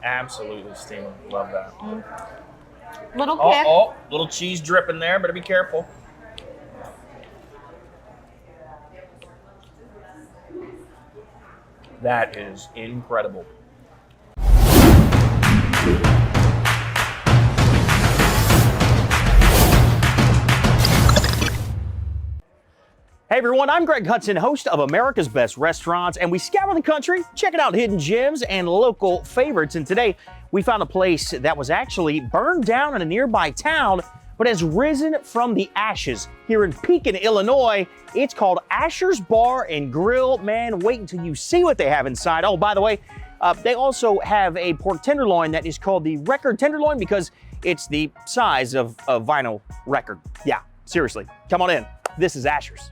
Absolutely steaming. Love that. Little kick. Oh, little cheese dripping there. Better be careful. That is incredible. Hey everyone, I'm Greg Hudson, host of America's Best Restaurants, and we scour the country, checking out hidden gems and local favorites. And today, we found a place that was actually burned down in a nearby town, but has risen from the ashes here in Pekin, Illinois. It's called Asher's Bar and Grill. Man, wait until you see what they have inside. Oh, by the way, they also have a pork tenderloin that is called the record tenderloin because it's the size of a vinyl record. Yeah, seriously, come on in. This is Asher's.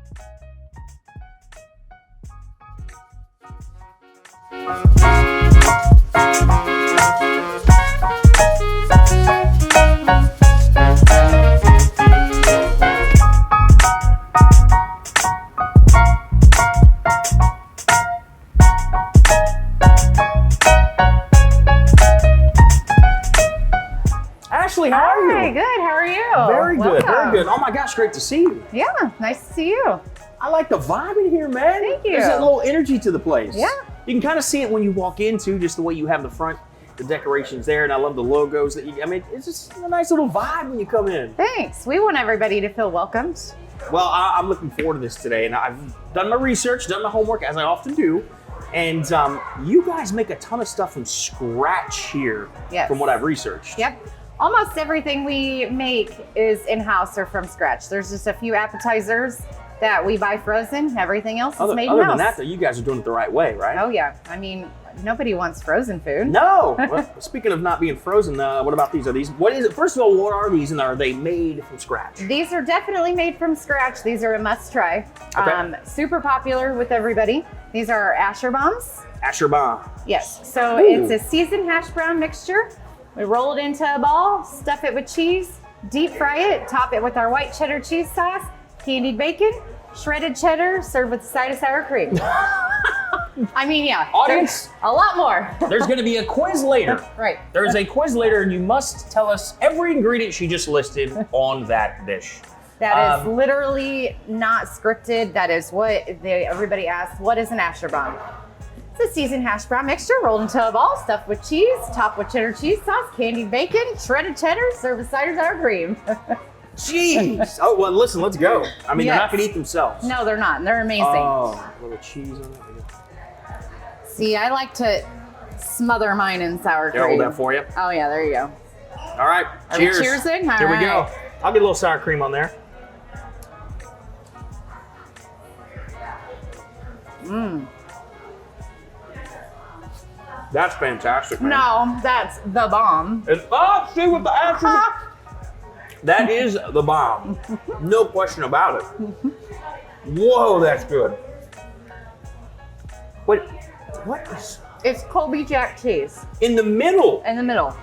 Ashley, how are you? Hi, good. How are you? Very good, Welcome. very good. Oh my gosh, great to see you. Yeah, nice to see you. I like the vibe in here, man. Thank you. There's a little energy to the place. Yeah. You can kind of see it when you walk into, just the way you have the front, the decorations there, and I love the logos that you, I mean, it's just a nice little vibe when you come in. Thanks. We want everybody to feel welcomed. Well, I'm looking forward to this today, and I've done my research, done my homework, as I often do, and you guys make a ton of stuff from scratch here, Yes. from what I've researched. Yep. Almost everything we make is in-house or from scratch. There's just a few appetizers that we buy frozen. Everything else is made Other in-house. than that, though, you guys are doing it the right way, right? Oh yeah. I mean, nobody wants frozen food. No. Well, speaking of not being frozen, what about these? Are these? What is it? First of all, what are these, and are they made from scratch? These are definitely made from scratch. These are a must try. Okay. Super popular with everybody. These are our Asher bombs. Asher Bomb. Yes. So Ooh. it's a seasoned hash brown mixture. We roll it into a ball, stuff it with cheese, deep fry it, top it with our white cheddar cheese sauce, candied bacon, shredded cheddar, served with a side of sour cream. I mean, yeah. Audience, there's a lot more. there's going to be a quiz later. Right. There's a quiz later, and you must tell us every ingredient she just listed on that dish. That is literally not scripted. That is what everybody asks. What is an Asher bomb? It's a seasoned hash brown mixture rolled into a ball, stuffed with cheese, topped with cheddar cheese sauce, candied bacon, shredded cheddar, served with cider sour cream. Jeez. Oh, well, listen, let's go. I mean, they're not Yes. going to eat themselves. No, they're not. They're amazing. Oh, a little cheese on it. See, I like to smother mine in sour Here, cream. hold that for you. Oh yeah, there you go. All right, Are we cheers. cheersing? All Here we go. right. I'll get a little sour cream on there. Mmm. That's fantastic, man. No, that's the bomb. See with the action. That is the bomb. No question about it. Whoa, that's good. Wait, what is It's Colby Jack cheese in the middle? in the middle.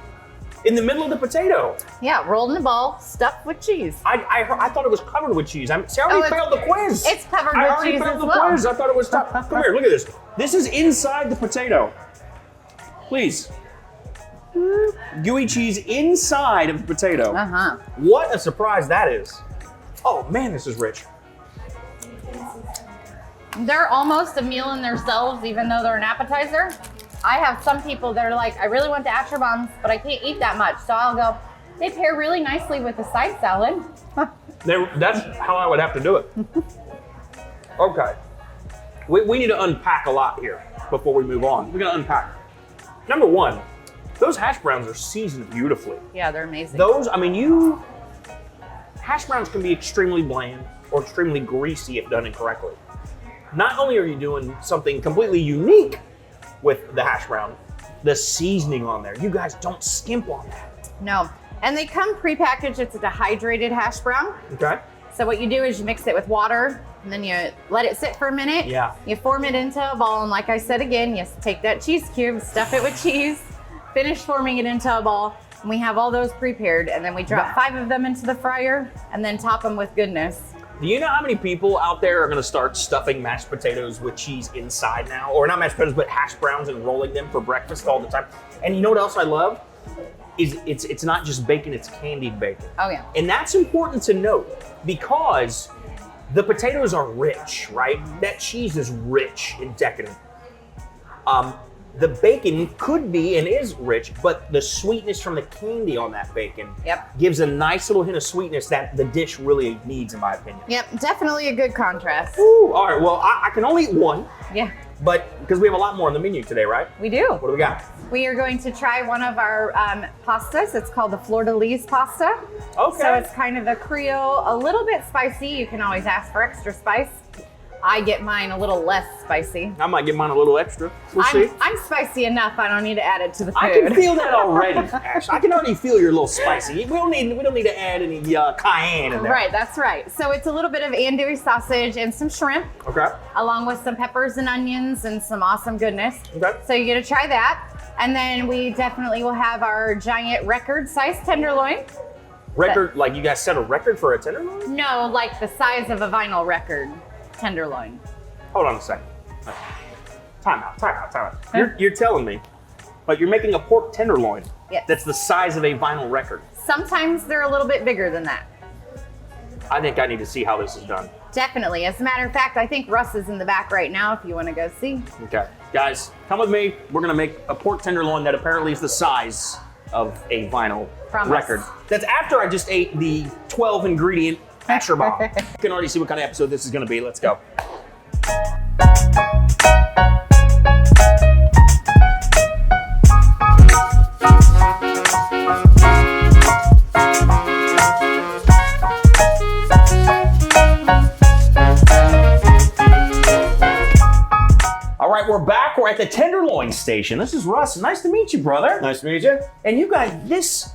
In the middle of the potato. Yeah, rolled in a ball, stuffed with cheese. I thought it was covered with cheese. I already Oh, failed the quiz. It's covered I with already cheese failed as the well. quiz. I thought it was tough. Come here, look at this. This is inside the potato. Please. Gooey cheese inside of the potato. Uh-huh. What a surprise that is. Oh man, this is rich. They're almost a meal in themselves, even though they're an appetizer. I have some people that are like, I really want the Asher bombs, but I can't eat that much. So I'll go, they pair really nicely with the side salad. That's how I would have to do it. Okay. We need to unpack a lot here before we move on. We're gonna unpack. Number one, those hash browns are seasoned beautifully. Yeah, they're amazing. Those, I mean, hash browns can be extremely bland or extremely greasy if done incorrectly. Not only are you doing something completely unique with the hash brown, the seasoning on there, you guys don't skimp on that. No, and they come prepackaged. It's a dehydrated hash brown. Okay? So what you do is you mix it with water, and then you let it sit for a minute. Yeah. You form it into a ball, and like I said again, you take that cheese cube, stuff it with cheese, finish forming it into a ball, and we have all those prepared, and then we drop 5 of them into the fryer, and then top them with goodness. Do you know how many people out there are going to start stuffing mashed potatoes with cheese inside now? Or not mashed potatoes, but hash browns and rolling them for breakfast all the time. And you know what else I love? Is it's not just bacon, it's candied bacon. Oh, yeah. And that's important to note because the potatoes are rich, right? That cheese is rich and decadent. The bacon could be and is rich, but the sweetness from the candy on that bacon gives a nice little hint of sweetness that the dish really needs, in my opinion. Yep, definitely a good contrast. Ooh, all right, well, I can only eat one. Yeah. But because we have a lot more on the menu today, right? We do. What do we got? We are going to try one of our pastas. It's called the Fleur pasta. Okay. So it's kind of a Creole, a little bit spicy. You can always ask for extra spice. I get mine a little less spicy. I might get mine a little extra. We'll see. I'm spicy enough. I don't need to add it to the food. I can feel that already, Ash. I can already feel you're a little spicy. We don't need to add any cayenne in there. Right, that's right. So it's a little bit of andouille sausage and some shrimp. Okay. Along with some peppers and onions and some awesome goodness. Okay. So you're gonna try that. And then we definitely will have our giant record-sized tenderloin. Record, like you guys set a record for a tenderloin? No, like the size of a vinyl record tenderloin. Hold on a second. Time out. You're telling me, but you're making a pork tenderloin. Yes. That's the size of a vinyl record. Sometimes they're a little bit bigger than that. I think I need to see how this is done. Definitely. As a matter of fact, I think Russ is in the back right now if you want to go see. Okay. Guys, come with me. We're going to make a pork tenderloin that apparently is the size of a vinyl record. That's after I just ate the 12 ingredient Asher bomb. You can already see what kind of episode this is going to be. Let's go. All right, we're back. We're at the Tenderloin station. This is Russ. Nice to meet you, brother. Nice to meet you. And you guys, this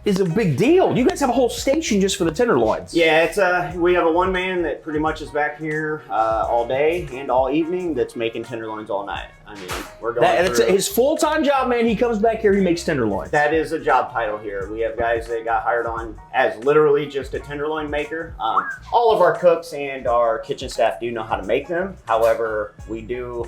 is a big deal. You guys have a whole station just for the tenderloins. Yeah, it's we have a one man that pretty much is back here all day and all evening that's making tenderloins all night. I mean, we're going That's his full-time job, man. He comes back here, he makes tenderloins. That is a job title here. We have guys that got hired on as literally just a tenderloin maker. All of our cooks and our kitchen staff do know how to make them. However, we do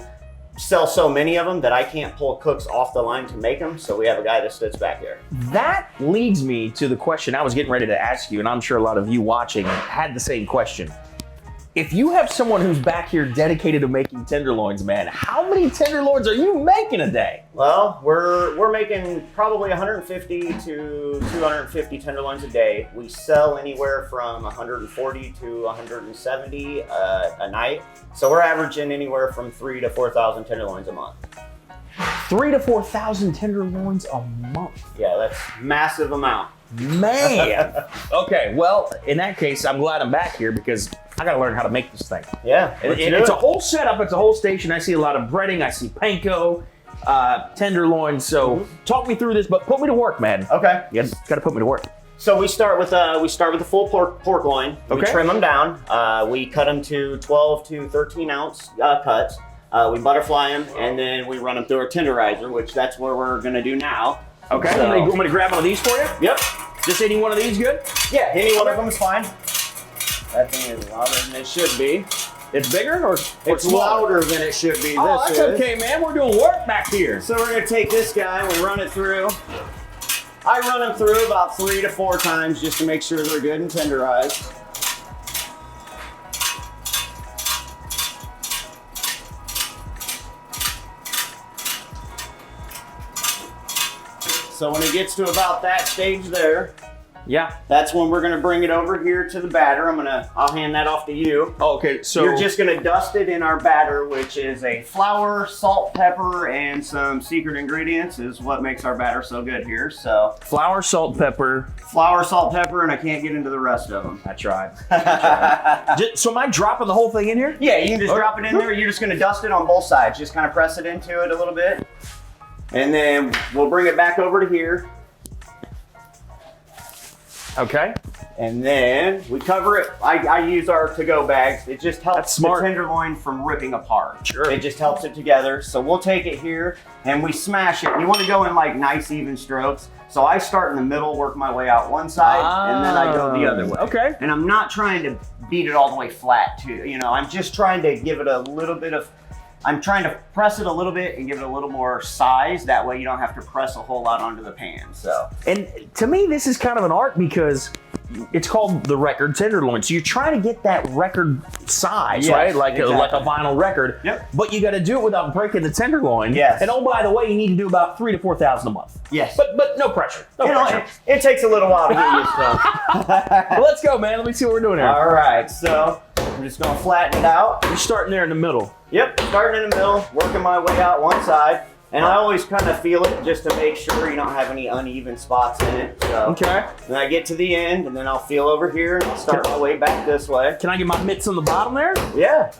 sell so many of them that I can't pull cooks off the line to make them, so we have a guy that sits back there. That leads me to the question I was getting ready to ask you, and I'm sure a lot of you watching had the same question. If you have someone who's back here dedicated to making tenderloins, man, how many tenderloins are you making a day? Well, we're making probably 150 to 250 tenderloins a day. We sell anywhere from 140 to 170 a night. So we're averaging anywhere from 3,000 to 4,000 tenderloins a month. 3,000 to 4,000 tenderloins a month. Yeah, that's massive amount. Man. Okay, well, in that case, I'm glad I'm back here because I gotta learn how to make this thing. Yeah, it's a whole setup, it's a whole station. I see a lot of breading, I see panko, tenderloin. So talk me through this, but put me to work, man. Okay. You gotta put me to work. So we start with the full pork loin. We trim them down. We cut them to 12 to 13 ounce cuts. We butterfly them, and then we run them through a tenderizer, which that's what we're gonna do now. Okay, so, I'm gonna grab one of these for you? Yep. Just any one of these good? Yeah, any one of them is fine. That thing is louder than it should be. It's bigger or it's louder than it should be. Oh, that's okay, man. We're doing work back here. So we're gonna take this guy, we run it through. I run them through about 3 to 4 times just to make sure they're good and tenderized. So when it gets to about that stage there, that's when we're gonna bring it over here to the batter. I'll hand that off to you. Oh, okay, so you're just gonna dust it in our batter, which is a flour, salt, pepper, and some secret ingredients is what makes our batter so good here. So flour, salt, pepper, and I can't get into the rest of them. I tried. So am I dropping the whole thing in here? Yeah, you can just drop it in there. You're just gonna dust it on both sides. Just kind of press it into it a little bit. And then we'll bring it back over to here. Okay. And then we cover it. I use our to-go bags. It just helps the tenderloin from ripping apart. Sure. It just helps it together. So we'll take it here and we smash it. You want to go in like nice even strokes. So I start in the middle, work my way out one side, and then I go the other way. Okay. And I'm not trying to beat it all the way flat too. You know, I'm just trying to give it a little bit of, I'm trying to press it a little bit and give it a little more size. That way you don't have to press a whole lot onto the pan. So, and to me, this is kind of an art because it's called the record tenderloin. So you're trying to get that record size, Yes, right? Like, exactly. like a vinyl record. Yep. But you got to do it without breaking the tenderloin. Yes. And oh, by the way, you need to do about 3,000 to 4,000 a month. Yes. But no pressure. No you know, pressure. it takes a little while to get used to. Well, let's go, man. Let me see what we're doing here. All right, so I'm just gonna flatten it out. You're starting there in the middle. Yep, starting in the middle, working my way out one side. And I always kind of feel it just to make sure you don't have any uneven spots in it. So Okay. then I get to the end, and then I'll feel over here, and I'll start my way back this way. Can I get my mitts on the bottom there? Yeah.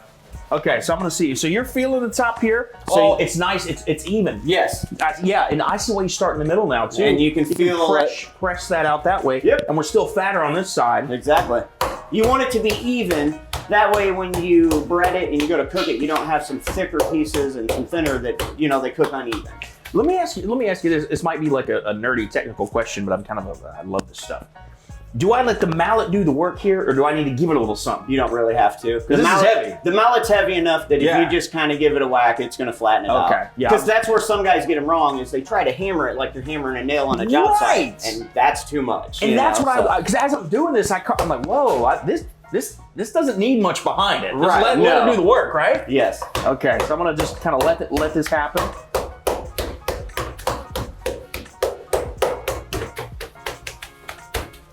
Okay, so I'm gonna see you. So you're feeling the top here. So Oh, it's nice. It's even. Yes. Yeah, and I see why you start in the middle now too. And you can feel press that out that way. Yep. And we're still fatter on this side. Exactly. You want it to be even. That way, when you bread it and you go to cook it, you don't have some thicker pieces and some thinner that they cook uneven. Let me ask you this. This might be like a nerdy technical question, but I love this stuff. Do I let the mallet do the work here, or do I need to give it a little something? You don't really have to. This is heavy. The mallet's heavy enough that Yeah. if you just kind of give it a whack, it's going to flatten it out. Okay, yeah. Because that's where some guys get them wrong, is they try to hammer it like they're hammering a nail on a job Right. site, and that's too much. And that's what so. because as I'm doing this, I'm like, whoa, this doesn't need much behind it. Just Right, let no. it do the work, right? Yes. Okay, so I'm gonna just kind of let this happen.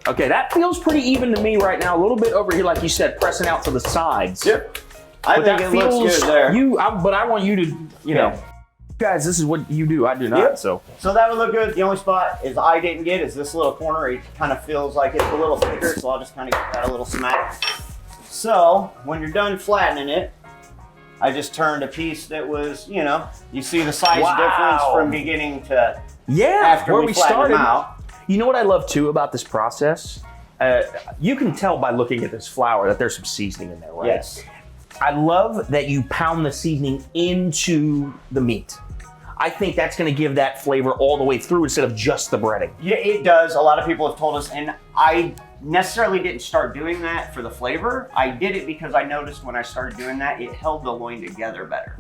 Okay, that feels pretty even to me right now. A little bit over here, like you said, pressing out to the sides. Yep. I But think that it looks good there. But I want you to, guys, this is what you do. I do not. Yep. So So that would look good. The only spot I didn't get is this little corner. It kind of feels like it's a little thicker, so I'll just kind of give that a little smack. So when you're done flattening it, I just turned a piece that was, you see the size Wow. difference from beginning to yeah, after where we flatten started. them out. You know what I love too about this process? You can tell by looking at this flour that there's some seasoning in there, right? Yes. I love that you pound the seasoning into the meat. I think that's going to give that flavor all the way through instead of just the breading. Yeah, it does. A lot of people have told us, and I necessarily didn't start doing that for the flavor. I did it because I noticed when I started doing that, it held the loin together better.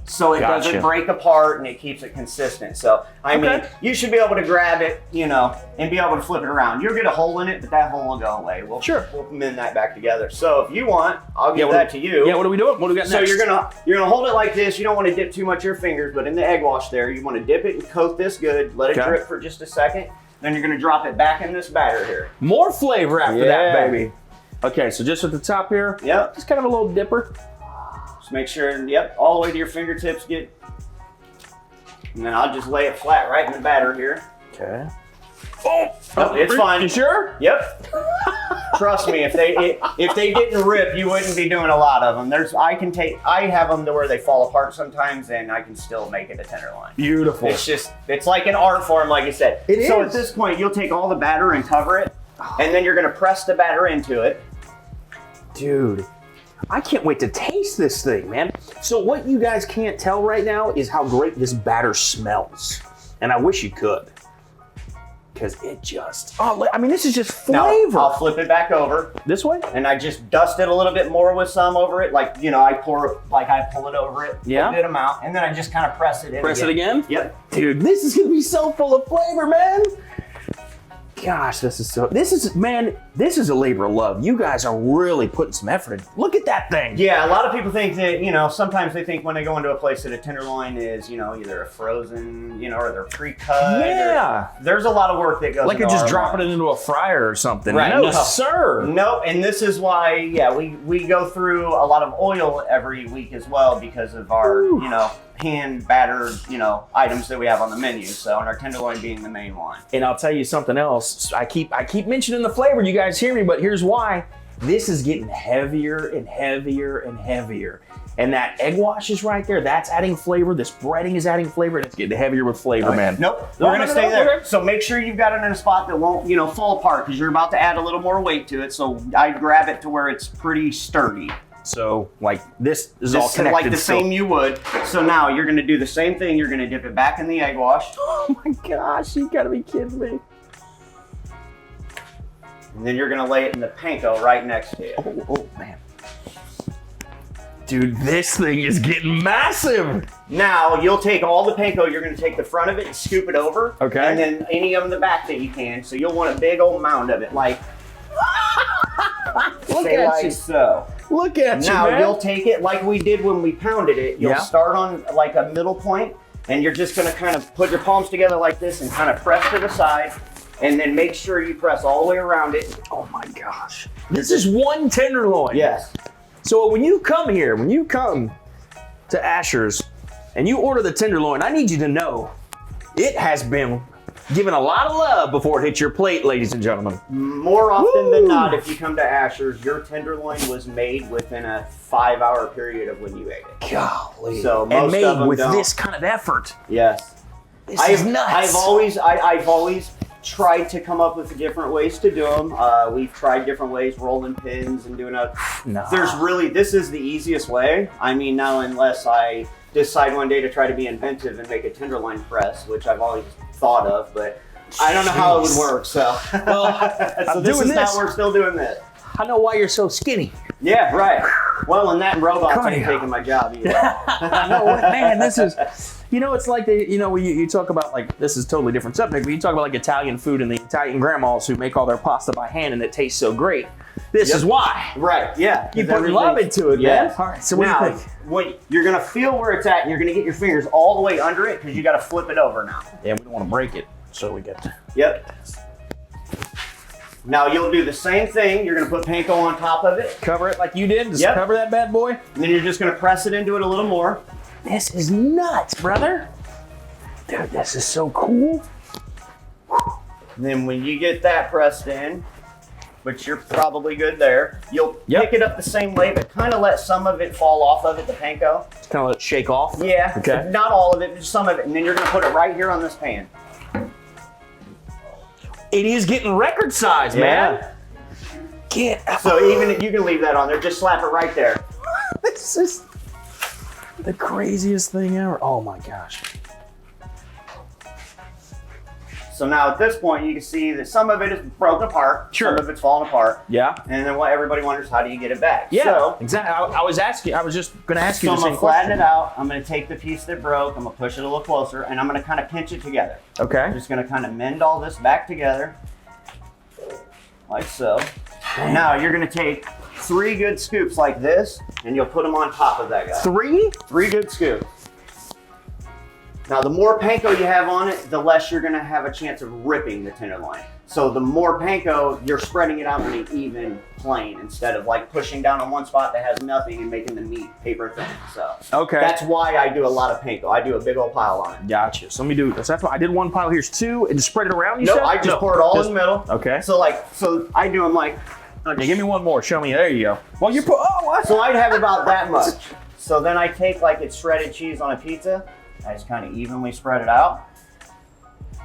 So it Gotcha. doesn't break apart and it keeps it consistent. So, I mean, you should be able to grab it, and be able to flip it around. You'll get a hole in it, but that hole will go away. We'll mend that back together. So if you want, I'll give that to you. Yeah, what are we doing? What do we got So next? you're gonna hold it like this. You don't want to dip too much of your fingers, but in the egg wash there, you want to dip it and coat this good. Let it drip for just a second. Then you're gonna drop it back in this batter here. More flavor after that, Yeah. baby. Okay, so just at the top here, Yep. just kind of a little dipper. Just make sure, all the way to your fingertips get. And then I'll just lay it flat right in the batter here. Okay. Oh, it's fine. You sure? Yep. Trust me, if they didn't rip, you wouldn't be doing a lot of them. I have them to where they fall apart sometimes, and I can still make it a tenderloin. Beautiful. It's like an art form, like you said. So at this point, you'll take all the batter and cover it, and then you're gonna press the batter into it. Dude, I can't wait to taste this thing, man. So what you guys can't tell right now is how great this batter smells. And I wish you could. Because it just, this is just flavor. Now, I'll flip it back over. This way? And I just dust it a little bit more with some over it. Like, I pull it over it. Yeah. A good amount. And then I just kind of press it in. Press it again? Yep. Dude, this is going to be so full of flavor, man. Gosh, this is a labor of love. You guys are really putting some effort in. Look at that thing. Yeah, a lot of people think that, sometimes they think when they go into a place that a tenderloin is, either a frozen, or they're pre-cut. Yeah. There's a lot of work that goes Like into you're just our dropping loins. it into a fryer or something. Right. No, No. sir. Nope, and this is why, we go through a lot of oil every week as well because of our, hand battered, items that we have on the menu. So, and our tenderloin being the main one. And I'll tell you something else. I keep mentioning the flavor. You guys hear me, but here's why. This is getting heavier and heavier and heavier. And that egg wash is right there. That's adding flavor. This breading is adding flavor. And it's getting heavier with flavor, man. Nope, we're gonna stay there. So make sure you've got it in a spot that won't, fall apart because you're about to add a little more weight to it. So I grab it to where it's pretty sturdy. So like this is all connected. Like the same you would. So now you're gonna do the same thing. You're gonna dip it back in the egg wash. Oh my gosh, you gotta be kidding me. And then you're gonna lay it in the panko right next to you. Oh, man. Dude, this thing is getting massive. Now, you'll take all the panko, you're gonna take the front of it and scoop it over. Okay. And then any of the back that you can. So you'll want a big old mound of it, like, Look say at like you. so. Look at Now, you, man. you'll take it like we did when we pounded it. You'll Yeah. start on like a middle point, and you're just gonna kind of put your palms together like this and kind of press to the side, and then make sure you press all the way around it. Oh my gosh. This is one tenderloin. Yes. So when you come here, when you come to Asher's and you order the tenderloin, I need you to know it has been given a lot of love before it hits your plate, ladies and gentlemen. More often than Woo! not, if you come to Asher's, your tenderloin was made within a 5-hour period of when you ate it. Golly. So and most made of them with don't. this kind of effort. Yes. This is nuts. I've always tried to come up with different ways to do them. We've tried different ways, rolling pins and doing a. No. This is the easiest way. I mean, now unless I decide one day to try to be inventive and make a tenderloin press, which I've always thought of, but I don't know how it would work. So, Well, so I'm this doing is how this. we're still doing this. I know why you're so skinny. Yeah, right. Well, and that robots Come ain't here. taking my job either. I know, man, this is, it's like, you talk about, like, this is totally different subject, but you talk about, like, Italian food and the Italian grandmas who make all their pasta by hand and it tastes so great. This is why. Right, yeah. You 'cause put love into it, yes. man. All right, so what now, do you think? You're going to feel where it's at, and you're going to get your fingers all the way under it because you got to flip it over now. Yeah, we don't want to break it, so we get. Yep. Now you'll do the same thing. You're going to put panko on top of it, Cover it like you did, just Yep. cover that bad boy. and then you're just going to press it into it a little more. This is nuts, brother. Dude, this is so cool. And then when you get that pressed in, which you're probably good there, you'll Yep. pick it up the same way, but kind of let some of it fall off of it, the panko. Just kind of let it shake off. Yeah, Okay. not all of it, just some of it. And then you're going to put it right here on this pan. It is getting record size, man. Get out. So even if you can leave that on there, just slap it right there. This is the craziest thing ever. Oh my gosh. So now at this point, you can see that some of it is broken apart, Sure. some of it's falling apart, Yeah. and then what everybody wonders, how do you get it back? Yeah. So, Exactly. I was just gonna ask you so the I'm same gonna flatten question. it out. I'm gonna take the piece that broke, I'm gonna push it a little closer, and I'm gonna kind of pinch it together. Okay. I'm just gonna kind of mend all this back together, like so. Now you're gonna take 3 good scoops like this, and you'll put them on top of that guy. 3? 3 good scoops. Now, the more panko you have on it, the less you're gonna have a chance of ripping the tenderloin. So the more panko, you're spreading it out on an even plane instead of like pushing down on one spot that has nothing and making the meat paper thin. So Okay. that's why I do a lot of panko. I do a big old pile on it. Gotcha. So let me do this. That's why I did one pile. Here's 2, and just spread it around. You No, said? I just pour it all in the middle. Okay. So I do them like. Yeah, give me one more. Show me. There you go. Well, you put. Oh, what? So I'd have about that much. So then I take like it's shredded cheese on a pizza. I just kind of evenly spread it out.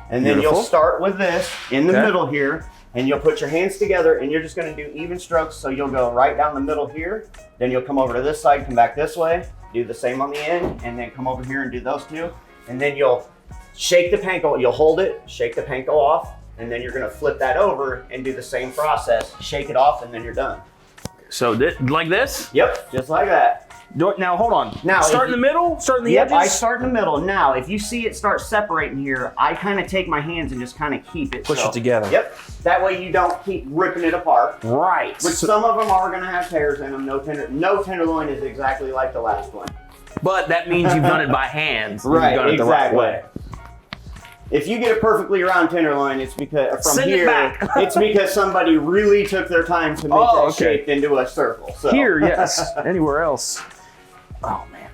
And then Beautiful. you'll start with this in the Okay. middle here, and you'll put your hands together, and you're just gonna do even strokes. So you'll go right down the middle here, then you'll come over to this side, come back this way, do the same on the end, and then come over here and do those 2. And then you'll shake the panko, you'll hold it, shake the panko off, and then you're gonna flip that over and do the same process, shake it off, and then you're done. So like this? Yep, just like that. Do it now. Hold on. Now, start if in the middle. Start in the Yep, edges. I start in the middle. Now, if you see it start separating here, I kind of take my hands and just kind of keep it. Push it together. Yep. That way you don't keep ripping it apart. Right. Which some of them are going to have tears in them. No tenderloin is exactly like the last one. But that means you've done it by hand. Right, You've done it the right exactly. way. If you get a perfectly round tenderloin, it's because from Send it here, back. it's because somebody really took their time to make that okay. shaped into a circle. So. Here, yes. Anywhere else. Oh man.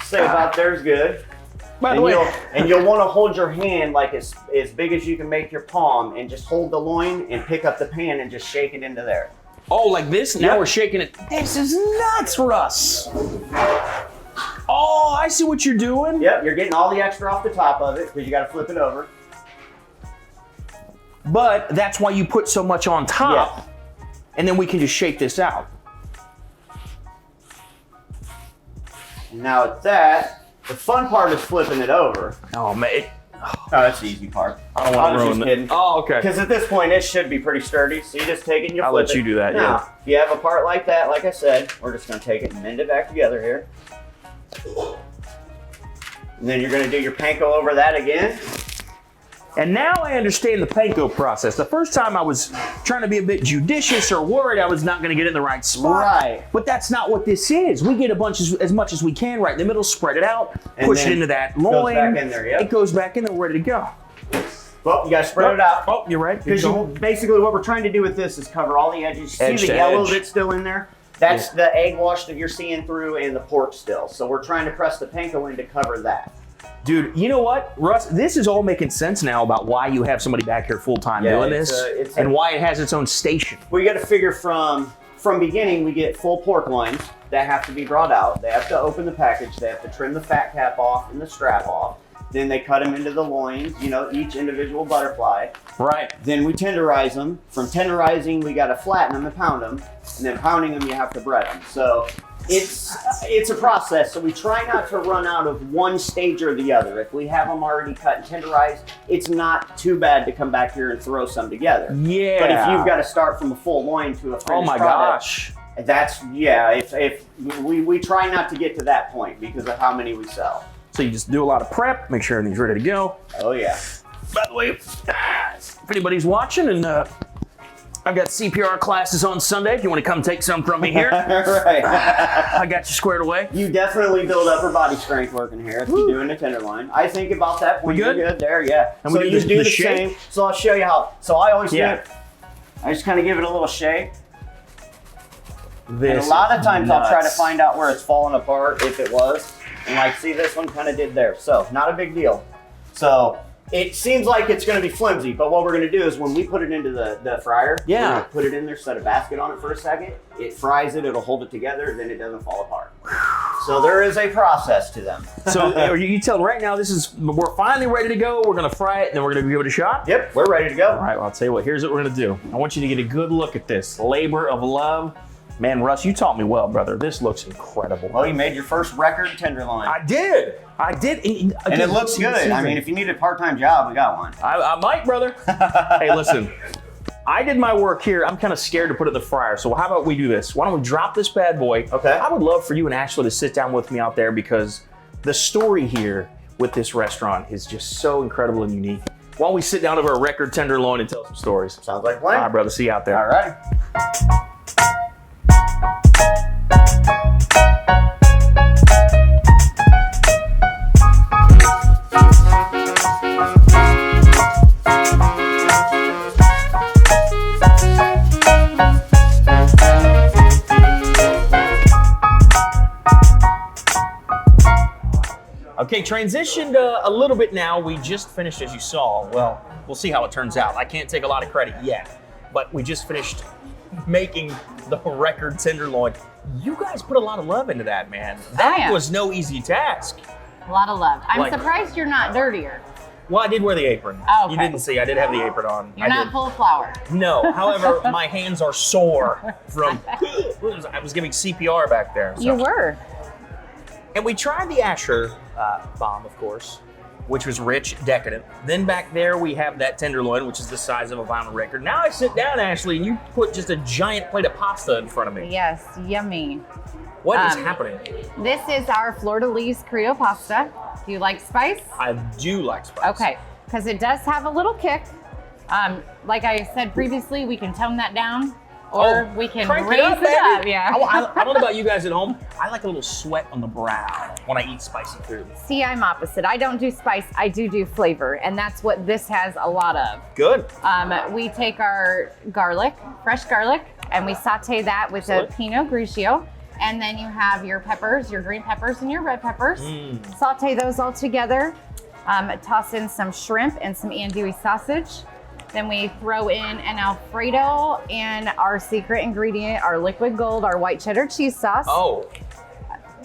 Say about there's good. By the way, You'll want to hold your hand like as big as you can make your palm and just hold the loin and pick up the pan and just shake it into there. oh, like this? Now Yep. we're shaking it. This is nuts, Russ. Oh, I see what you're doing. Yep, you're getting all the extra off the top of it because you got to flip it over. But that's why you put so much on top. Yes. And then we can just shake this out. Now at that, the fun part is flipping it over. Oh man. Oh, that's the easy part. I don't want to ruin just it. kidding. Oh, okay. Because at this point, it should be pretty sturdy. So you just take it and you I'll flip let you do that, now, yeah. if you have a part like that, like I said, we're just going to take it and mend it back together here. And then you're going to do your panko over that again. And now I understand the panko process. The first time I was trying to be a bit judicious or worried I was not going to get in the right spot. Right. But that's not what this is. We get a bunch as much as we can right in the middle, spread it out, And push it then into that goes loin. back in there, yep. It goes back in there, we're ready to go. Well, you got to spread it out. Oh, you're right. Because basically what we're trying to do with this is cover all the edges. Edge See the to yellow edge. that's still in there? That's the egg wash that you're seeing through and the pork still. So we're trying to press the panko in to cover that. Dude, you know what, Russ? This is all making sense now about why you have somebody back here full time doing this, and why it has its own station. We got to figure from beginning, we get full pork loins that have to be brought out. They have to open the package. They have to trim the fat cap off and the strap off. Then they cut them into the loins, you know, each individual butterfly. Right. Then we tenderize them. From tenderizing, we got to flatten them and pound them. And then pounding them, you have to bread them. So it's a process. So we try not to run out of one stage or the other. If we have them already cut and tenderized, it's not too bad to come back here and throw some together. Yeah. But if you've got to start from a full loin to a finished Oh my product, gosh. that's, yeah, if we try not to get to that point because of how many we sell. So you just do a lot of prep, make sure everything's ready to go. Oh yeah. By the way, if anybody's watching, and I've got CPR classes on Sunday. If you want to come take some from me here, Right. I got you squared away. You definitely build upper body strength working here if you're doing a tenderloin. I think about that point. We good? You're good there, yeah. And so we you do do the the shake? same. So I'll show you how. So I always do Yeah. it. I just kind of give it a little shake. This And a lot of is times I'll try to nuts. find out where it's falling apart if it was. And like, see, this one kind of did there. So not a big deal. So it seems like it's going to be flimsy, but what we're going to do is when we put it into the fryer, Yeah. we're gonna put it in there, set a basket on it for a second. It fries it, it'll hold it together, then it doesn't fall apart. So there is a process to them. So are you telling right now we're finally ready to go. We're gonna fry it, and then we're gonna give it a shot. Yep, we're ready to go. All right. Well, I'll tell you what. Here's what we're gonna do. I want you to get a good look at this labor of love. Man, Russ, you taught me well, brother. This looks incredible. Well, you made your first record tenderloin. I did. And it looks good. I mean, if you need a part-time job, we got one. I might, brother. Hey, listen. I did my work here. I'm kind of scared to put it in the fryer. So how about we do this? Why don't we drop this bad boy? Okay. I would love for you and Ashley to sit down with me out there because the story here with this restaurant is just so incredible and unique. Why don't we sit down over a record tenderloin and tell some stories? Sounds like a All plan. right, brother. See you out there. All right. Okay, transitioned a little bit now. We just finished, as you saw. Well, we'll see how it turns out. I can't take a lot of credit yet, but we just finished making the record tenderloin. You guys put a lot of love into that, man. That yeah. was no easy task. A lot of love. I'm Like- surprised you're not dirtier. Well, I did wear the apron. Oh, okay. You didn't see. I did have the apron on. You're I not did. full of flour. No. However, my hands are sore from. I was giving CPR back there. so. You were. And we tried the Asher bomb, of course, which was rich, decadent. Then back there we have that tenderloin, which is the size of a vinyl record. Now I sit down, Ashley, and you put just a giant plate of pasta in front of me. Yes, yummy. What is happening? This is our Fleur de Lis Creole pasta. Do you like spice? I do like spice. Okay, because it does have a little kick. Like I said previously, we can tone that down, or we can crank raise it up. baby. Yeah. I don't know about you guys at home. I like a little sweat on the brow when I eat spicy food. See, I'm opposite. I don't do spice. I do flavor, and that's what this has a lot of. Good. We take our garlic, fresh garlic, and we saute that with a Pinot Grigio. And then you have your peppers, your green peppers and your red peppers. Saute those all together. Toss in some shrimp and some andouille sausage. Then we throw in an Alfredo and our secret ingredient, our liquid gold, our white cheddar cheese sauce. Oh.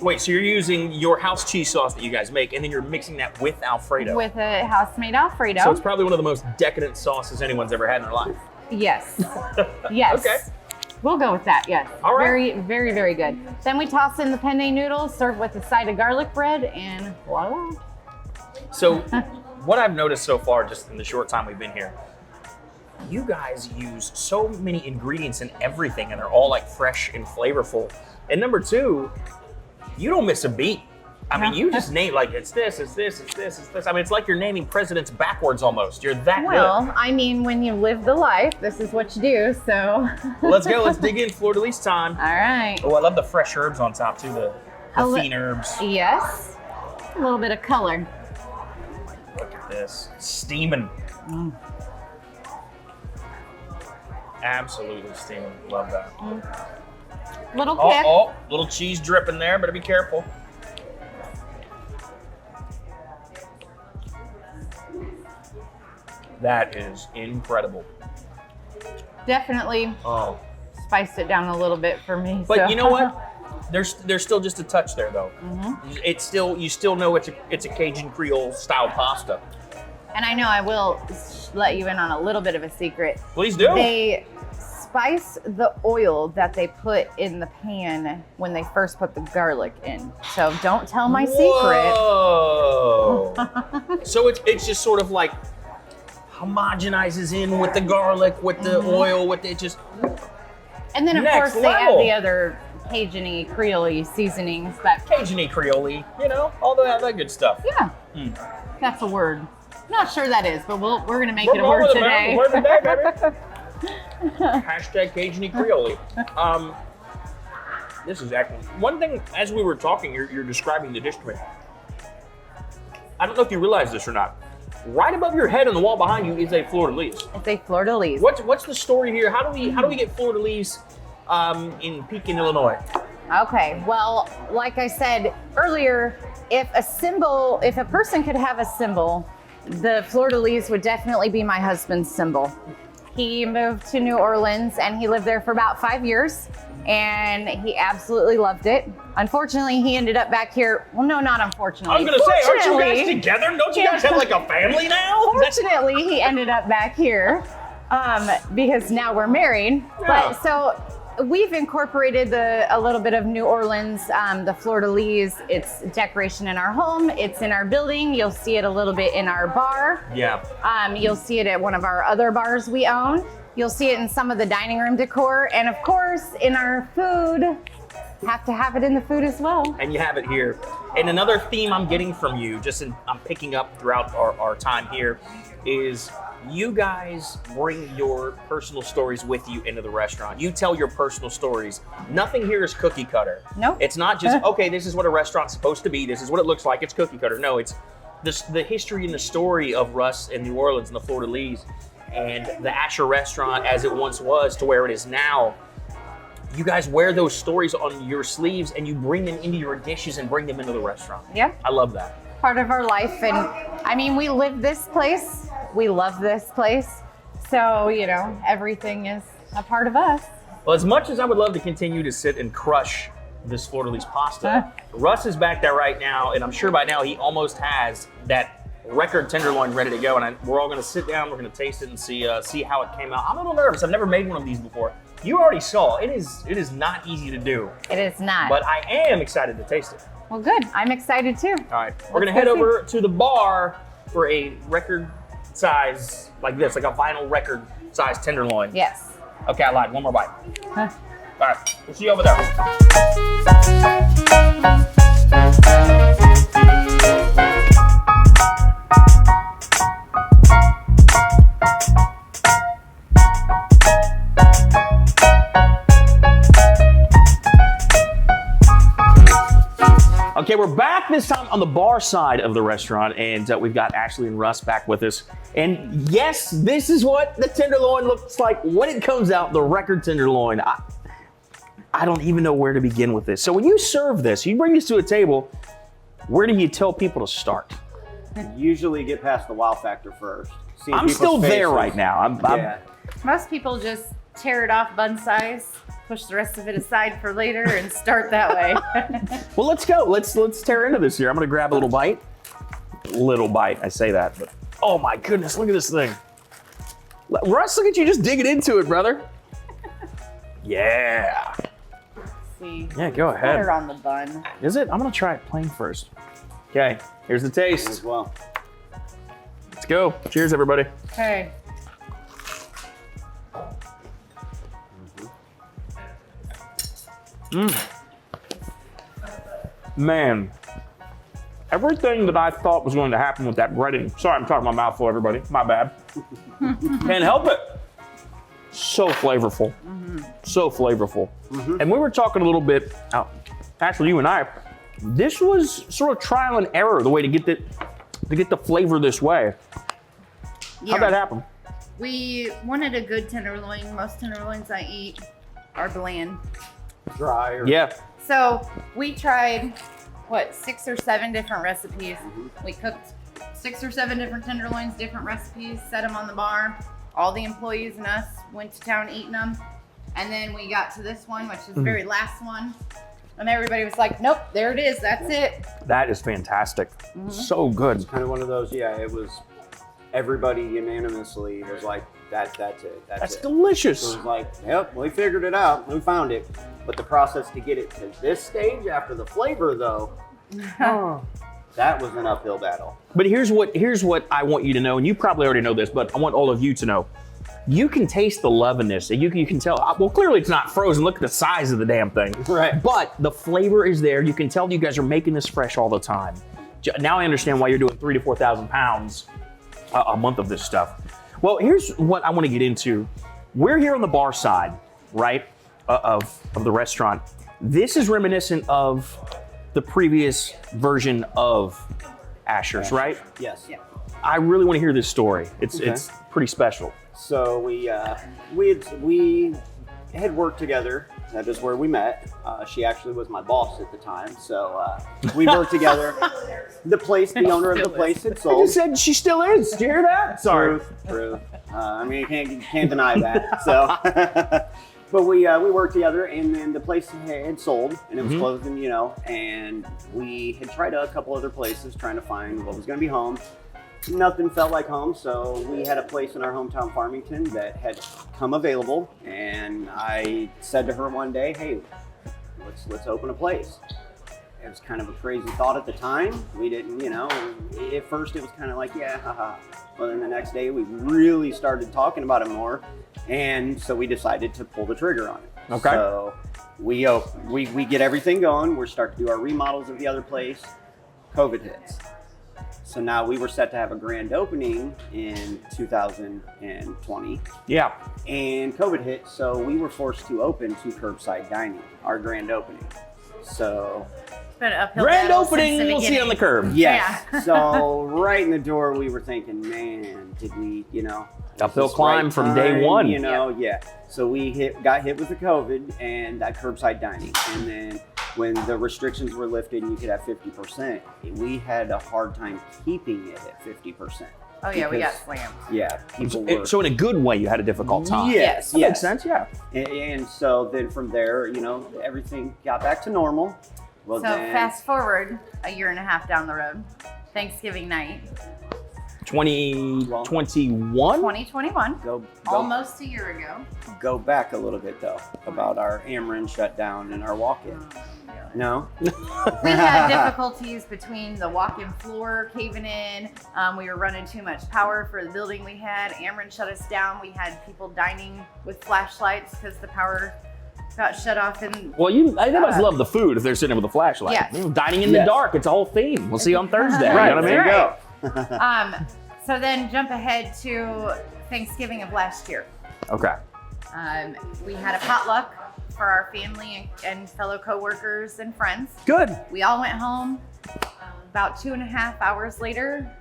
Wait, so you're using your house cheese sauce that you guys make, and then you're mixing that with Alfredo. With a house-made Alfredo. So it's probably one of the most decadent sauces anyone's ever had in their life. Yes. Yes. Okay. We'll go with that, yes. All right. Very, very, very good. Then we toss in the penne noodles, serve with a side of garlic bread, and voila. So what I've noticed so far, just in the short time we've been here, you guys use so many ingredients in everything, and they're all like fresh and flavorful. And number two, you don't miss a beat. I mean, you just name like it's this, it's this, it's this, it's this. I mean, it's like you're naming presidents backwards almost. You're that Well, I mean, when you live the life, this is what you do, so. good. Let's go. Let's dig in. Fleur de lis time. All right. Oh, I love the fresh herbs on top too. The thin herbs. Yes. A little bit of color. Look at this. Steaming. Absolutely steaming. Love that. Little kick. Oh, little cheese dripping there. Better be careful. That is incredible. Definitely spiced it down a little bit for me. But so. you know what? There's still just a touch there though. It's still, you still know it's a Cajun Creole style pasta. And I know I will let you in on a little bit of a secret. Please do. They spice the oil that they put in the pan when they first put the garlic in. So don't tell my Whoa. So it's just sort of like homogenizes in with the garlic, with the oil, with it just. And then of Next course they add level. the other Cajun-y, Creole-y seasonings. That Cajun-y, Creole-y, you know, all that good stuff. yeah, that's a word. Not sure that is, but we're gonna make We're it a going word with today. the word today, baby. Hashtag Cajun-y Creole-y. This is excellent. One thing, as we were talking, you're describing the dish to me. I don't know if you realize this or not. Right above your head on the wall behind you is a Fleur de lis. It's a Fleur de lis. What's the story here? How do we get Fleur de lis in Pekin, Illinois? Okay, well, like I said earlier, if a person could have a symbol, the Fleur de lis would definitely be my husband's symbol. He moved to New Orleans and he lived there for about 5 years and he absolutely loved it. Unfortunately, he ended up back here. Well, no, not unfortunately. I was gonna say, aren't you Fortunately- guys together? Don't you guys have like a family now? Fortunately, he ended up back here because now we're married. Yeah. But so we've incorporated a little bit of New Orleans, the Fleur de lis. It's decoration in our home. It's in our building. You'll see it a little bit in our bar. Yeah. You'll see it at one of our other bars we own. You'll see it in some of the dining room decor. And of course, in our food. Have to have it in the food as well. And you have it here. And another theme I'm getting from you, I'm picking up throughout our time here, is you guys bring your personal stories with you into the restaurant. You tell your personal stories. Nothing here is cookie cutter. Nope. It's not just, okay, this is what a restaurant's supposed to be. This is what it looks like. It's cookie cutter. No, it's the history and the story of Russ in New Orleans and the Fleur de lis and the Asher restaurant as it once was to where it is now. You guys wear those stories on your sleeves and you bring them into your dishes and bring them into the restaurant. Yeah. I love that. Part of our life. And I mean, we live this place. We love this place. So, you know, everything is a part of us. Well, as much as I would love to continue to sit and crush this Fleur de lis pasta, Russ is back there right now, and I'm sure by now he almost has that record tenderloin ready to go. And we're all going to sit down, we're going to taste it and see how it came out. I'm a little nervous. I've never made one of these before. You already saw, it is not easy to do. It is not. But I am excited to taste it. Well, good. I'm excited too. All right, we're gonna head over to the bar for a record size like this, like a vinyl record size tenderloin. Yes. Okay, I lied. One more bite. All right, we'll see you over there. Okay, we're back this time on the bar side of the restaurant, and we've got Ashley and Russ back with us. And yes, this is what the tenderloin looks like when it comes out, the record tenderloin. I don't even know where to begin with this. So when you serve this, you bring this to a table, where do you tell people to start? Usually get past the wow factor first. See I'm people's still there faces. right now. Yeah. Most people just tear it off bun size, push the rest of it aside for later, and start that way. Well, let's go. Let's tear into this here. I'm gonna grab a little bite. Little bite, I say that, but oh my goodness, look at this thing. Russ, look at you just digging into it, brother. Yeah. See. Yeah, go ahead. Butter on the bun. Is it? I'm gonna try it plain first. Okay, here's the As taste. well. go. Cheers, everybody. Okay. Man, everything that I thought was going to happen with that breading. Sorry, I'm talking my mouth full, everybody. My bad. Can't help it. So flavorful. So flavorful. And we were talking a little bit, actually you and I, this was sort of trial and error, the way to get the flavor this way. How'd that happen? We wanted a good tenderloin. Most tenderloins I eat are bland. Dry. Or... Yeah. So we tried, 6 or 7 different recipes. We cooked 6 or 7 different tenderloins, different recipes, set them on the bar. All the employees and us went to town eating them. And then we got to this one, which is the very last one. And everybody was like, nope, there it is, that's it. That is fantastic. So good. It's kind of one of those, it was, everybody unanimously was like, that's it. That's it. delicious. It was like, yep, we figured it out. We found it. But the process to get it to this stage after the flavor, though, that was an uphill battle. But here's what I want you to know, and you probably already know this, but I want all of you to know. You can taste the love in this. You can tell, well, clearly it's not frozen. Look at the size of the damn thing. Right. But the flavor is there. You can tell you guys are making this fresh all the time. Now I understand why you're doing 3,000 to 4,000 pounds a month of this stuff. Well, here's what I want to get into. We're here on the bar side, right, of the restaurant. This is reminiscent of the previous version of Asher's, right? Yes. Yeah. I really want to hear this story. It's Okay. it's pretty special. So we had worked together. That is where we met. She actually was my boss at the time. So we worked together. The owner of the place had I sold. just said she still is. Did you hear that? Sorry. Truth. I mean, you can't deny that. So, but we worked together, and then the place had sold, and it was closing, and we had tried a couple other places trying to find what was going to be home. Nothing felt like home, so we had a place in our hometown, Farmington, that had come available, and I said to her one day, "Hey, let's open a place." It was kind of a crazy thought at the time. We didn't, at first it was kind of like, yeah, haha. Well, then the next day we really started talking about it more, and so we decided to pull the trigger on it. Okay. So we get everything going. We're starting to do our remodels of the other place. COVID hits. So now we were set to have a grand opening in 2020. Yeah. And COVID hit, so we were forced to open to curbside dining, our grand opening. So It's been an uphill Grand battle opening, since the you'll see on the beginning. curb. yes. Yeah. So right in the door, we were thinking, man, did we, Uphill is this climb right from day time? one. Yeah. So we got hit with the COVID and that curbside dining. And then when the restrictions were lifted and you could have 50%, we had a hard time keeping it at 50%. Oh yeah, we got Because, slammed. Yeah, people were. So in a good way, you had a difficult time. Yes, That yes. makes sense, yeah. And so then from there, everything got back to normal. Well, So then, fast forward a year and a half down the road, Thanksgiving night, 2021? 2021, go almost a year ago. go back a little bit though about our Ameren shutdown and our walk-in. No, We had difficulties between the walk-in floor caving in. We were running too much power for the building we had. Ameren shut us down. We had people dining with flashlights because the power got shut off. And Well, they must love the food if they're sitting with a flashlight. Yes. Dining in the Yes. dark, it's a whole theme. We'll see you on Thursday. right? You know what I There mean? you go. So then jump ahead to Thanksgiving of last year. Okay. We had a potluck for our family and fellow coworkers and friends. Good. We all went home. About 2.5 hours later,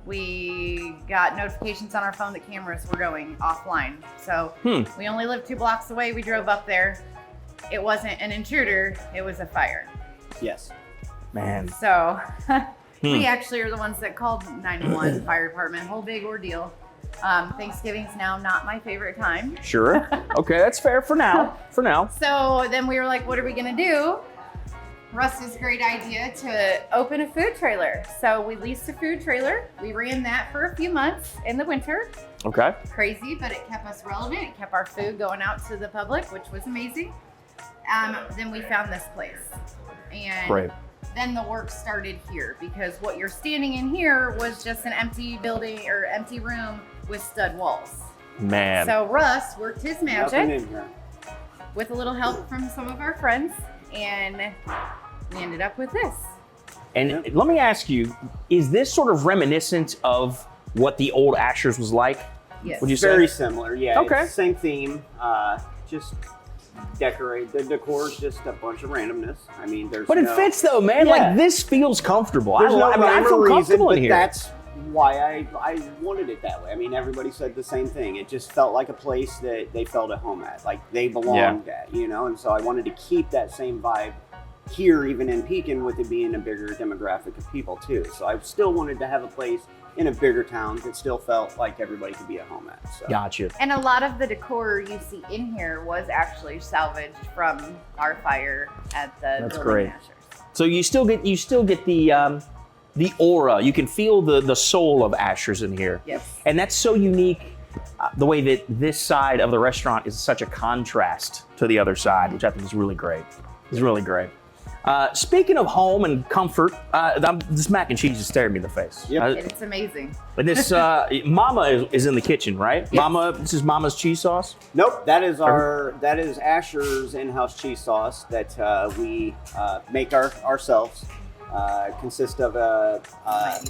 we got notifications on our phone that cameras were going offline. So we only lived 2 blocks away. We drove up there. It wasn't an intruder, it was a fire. Yes. Man. So we actually are the ones that called 911, fire department, whole big ordeal. Thanksgiving's now not my favorite time. Sure. Okay, that's fair for now. For now. So then we were like, what are we gonna do? Russ's great idea to open a food trailer. So we leased a food trailer. We ran that for a few months in the winter. Okay. Crazy, but it kept us relevant. It kept our food going out to the public, which was amazing. Then we found this place. And Great. then the work started here, because what you're standing in here was just an empty building or empty room with stud walls. Man. So Russ worked his Nothing magic in here. with a little help from some of our friends, and we ended up with this. And let me ask you, is this sort of reminiscent of what the old Asher's was like? Yes. Would you say? Very similar, yeah. Okay. It's same theme. Just decorate. The decor's just a bunch of randomness. I mean, there's But it fits though, man. Yeah. Like this feels comfortable. There's no I rhyme feel or reason, comfortable but in here. that's why I wanted it that way. I mean, everybody said the same thing. It just felt like a place that they felt at home at, like they belonged at, you know? And so I wanted to keep that same vibe here, even in Pekin, with it being a bigger demographic of people too. So I still wanted to have a place in a bigger town that still felt like everybody could be at home at. So. Gotcha. And a lot of the decor you see in here was actually salvaged from our fire at the That's building great. Ashers. So you still get the aura. You can feel the soul of Asher's in here. Yes. And that's so unique. The way that this side of the restaurant is such a contrast to the other side, which I think is really great. It's really great. Speaking of home and comfort, this mac and cheese is staring me in the face. Yep. It's amazing. But this Mama is in the kitchen, right? Yes. Mama, this is Mama's cheese sauce. Nope, that is Asher's in-house cheese sauce that we make ourselves. Consists of Let's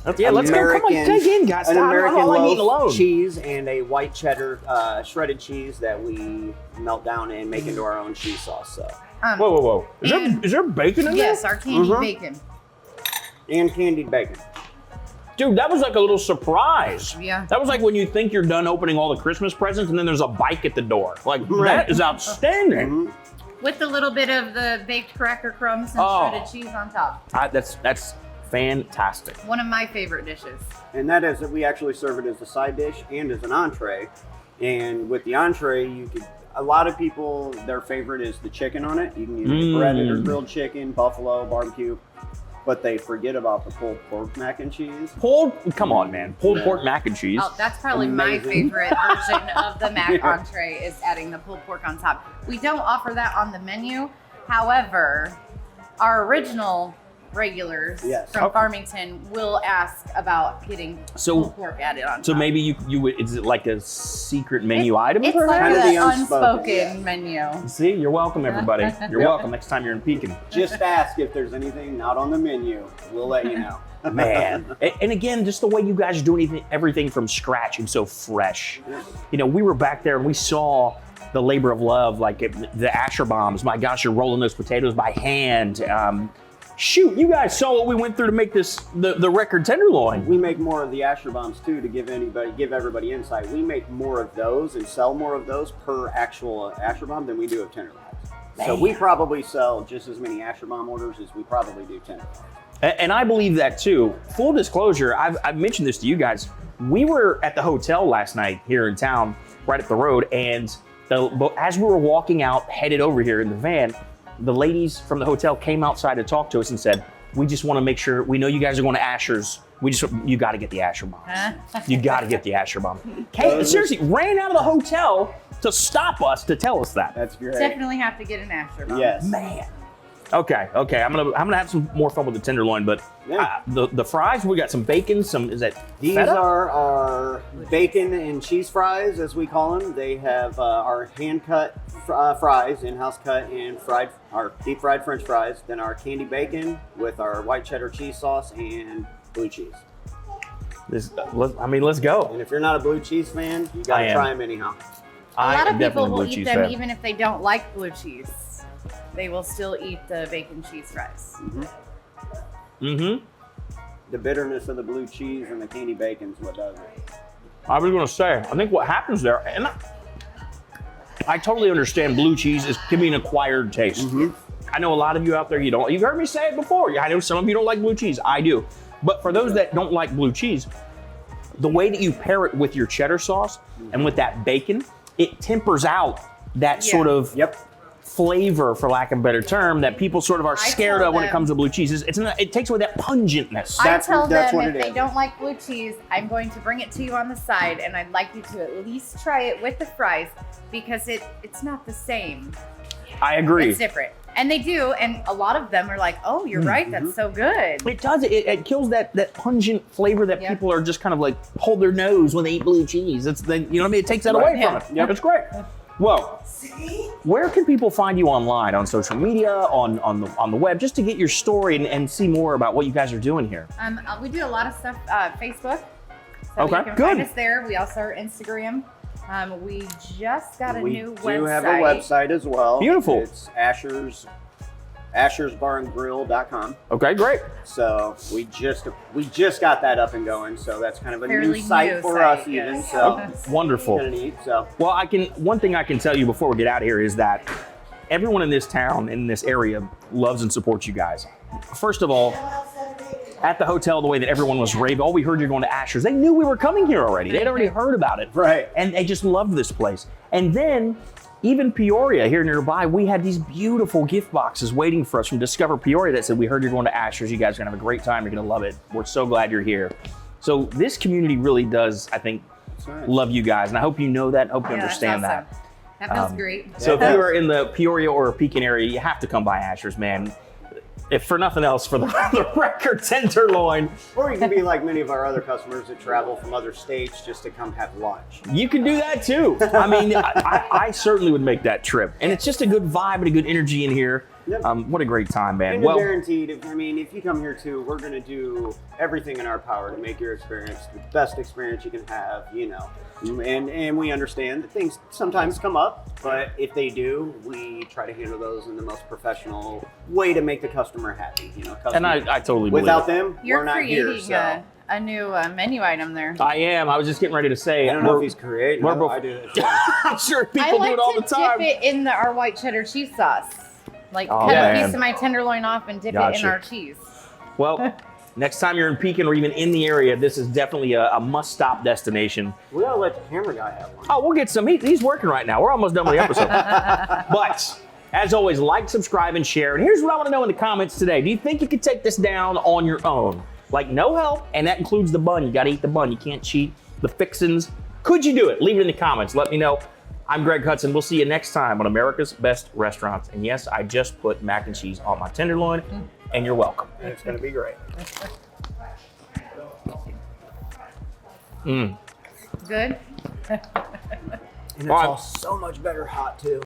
go. Come on, dig in, guys. an I don't American like eating alone. loaf cheese and a white cheddar shredded cheese that we melt down and make into our own cheese sauce. So. Whoa. Is there bacon in Yes, there? our candied Mhm. bacon. And candied bacon. Dude, that was like a little surprise. Yeah. That was like when you think you're done opening all the Christmas presents and then there's a bike at the door. Like, Right. that is outstanding. Mhm. With a little bit of the baked cracker crumbs and Oh. shredded cheese on top. That's fantastic. One of my favorite dishes. And that is that we actually serve it as a side dish and as an entree. And with the entree, a lot of people, their favorite is the chicken on it. You can use breaded or grilled chicken, buffalo, barbecue, but they forget about the pulled pork mac and cheese. Come on, man. Pulled pork mac and cheese. Oh, that's probably my Amazing. favorite version of the mac entree is adding the pulled pork on top. We don't offer that on the menu. However, our original regulars Yes. from Okay. Farmington will ask about getting pulled pork added on top. So maybe you would, is it like a secret menu item? It's perhaps? like Kind of the the unspoken, unspoken menu. See, you're welcome, everybody. You're welcome next time you're in Pekin. Just ask if there's anything not on the menu. We'll let you know. Man. And again, just the way you guys are doing everything from scratch and so fresh. You know, we were back there and we saw the labor of love, like the Asher bombs. My gosh, you're rolling those potatoes by hand. Shoot, you guys saw what we went through to make this the record tenderloin. We make more of the Asher bombs too to give everybody insight. We make more of those and sell more of those per actual Asher bomb than we do of tenderloins. So we probably sell just as many Asher bomb orders as we probably do tenderloins. And I believe that too. Full disclosure, I've mentioned this to you guys. We were at the hotel last night here in town, right up the road, and as we were walking out, headed over here in the van, the ladies from the hotel came outside to talk to us and said, we just want to make sure, we know you guys are going to Asher's. You got to get the Asher bombs. You got to get the Asher bomb. Seriously, ran out of the hotel to stop us to tell us that. That's great. Definitely have to get an Asher bomb. Yes. Man. Okay. I'm gonna have some more fun with the tenderloin, but the fries, we got some bacon, is that These feta? are our bacon and cheese fries, as we call them. They have our hand-cut fries, in-house cut and our deep-fried French fries. Then our candy bacon with our white cheddar cheese sauce and blue cheese. Let's go. And if you're not a blue cheese fan, you I gotta am. try them anyhow. A lot of people will blue eat cheese them fan. even if they don't like blue cheese. They will still eat the bacon cheese fries. Mm-hmm. The bitterness of the blue cheese and the candy bacon is what does it. I was gonna say, I think what happens there, and I totally understand blue cheese can be an acquired taste. I know a lot of you out there, you've heard me say it before. I know some of you don't like blue cheese. I do. But for those that don't like blue cheese, the way that you pair it with your cheddar sauce and with that bacon, it tempers out that sort of flavor, for lack of a better term, that people sort of are scared of when it comes to blue cheese. It takes away that pungentness. I tell them what if it they is. don't like blue cheese, I'm going to bring it to you on the side, and I'd like you to at least try it with the fries because it's not the same. I agree. It's different. And they do, and a lot of them are like, "Oh, you're right. That's so good." It does. It kills that pungent flavor that people are just kind of like hold their nose when they eat blue cheese. It's the, you know what I mean? It takes that away from it. Yep. It's great. Well, where can people find you online, on social media, on the web, just to get your story and see more about what you guys are doing here? We do a lot of stuff. Facebook. So Okay, you can good. find us there. We also are Instagram. We just got a new website. We do have a website as well. Beautiful. It's ashersbarandgrill.com. Okay, great. So we just got that up and going. So that's kind of a Fairly new site new for site, us even. yes. So Wonderful. kind of neat. So Well, one thing I can tell you before we get out of here is that everyone in this town, in this area, loves and supports you guys. First of all, at the hotel, the way that everyone was raving, we heard you're going to Asher's. They knew we were coming here already. They'd already heard about it. Right. And they just loved this place. And then even Peoria here nearby, we had these beautiful gift boxes waiting for us from Discover Peoria that said, we heard you're going to Asher's. You guys are going to have a great time. You're going to love it. We're so glad you're here. So this community really does, I think, love you guys. And I hope you know that. I hope you understand that's that. awesome. That feels great. So if you are in the Peoria or Pekin area, you have to come by Asher's, man. If for nothing else, for the record Tenderloin. Or you can be like many of our other customers that travel from other states just to come have lunch. You can do that too. I mean, I certainly would make that trip. And it's just a good vibe and a good energy in here. Yep. What a great time, man. And you're guaranteed, if you come here too, we're going to do everything in our power to make your experience the best experience you can have, you know. And we understand that things sometimes come up, but if they do, we try to handle those in the most professional way to make the customer happy. You know, and I totally believe without it. them, You're we're not here. creating So. a new menu item there. I am. I was just getting ready to say. I don't know if he's creating. I do it. I'm sure people I like do it all to the time. dip it in our white cheddar cheese sauce. Like Oh, cut man. a piece of my tenderloin off and dip it in Gotcha. our cheese. Well, next time you're in Pekin or even in the area, this is definitely a must-stop destination. We gotta let the camera guy have one. Oh, we'll get some. He's working right now. We're almost done with the episode. But as always, like, subscribe, and share. And here's what I want to know in the comments today. Do you think you could take this down on your own? Like, no help, and that includes the bun. You got to eat the bun. You can't cheat. The fixins. Could you do it? Leave it in the comments. Let me know. I'm Greg Hudson. We'll see you next time on America's Best Restaurants. And yes, I just put mac and cheese on my tenderloin, and you're welcome. It's gonna be great. Good? And it's all so much better hot too.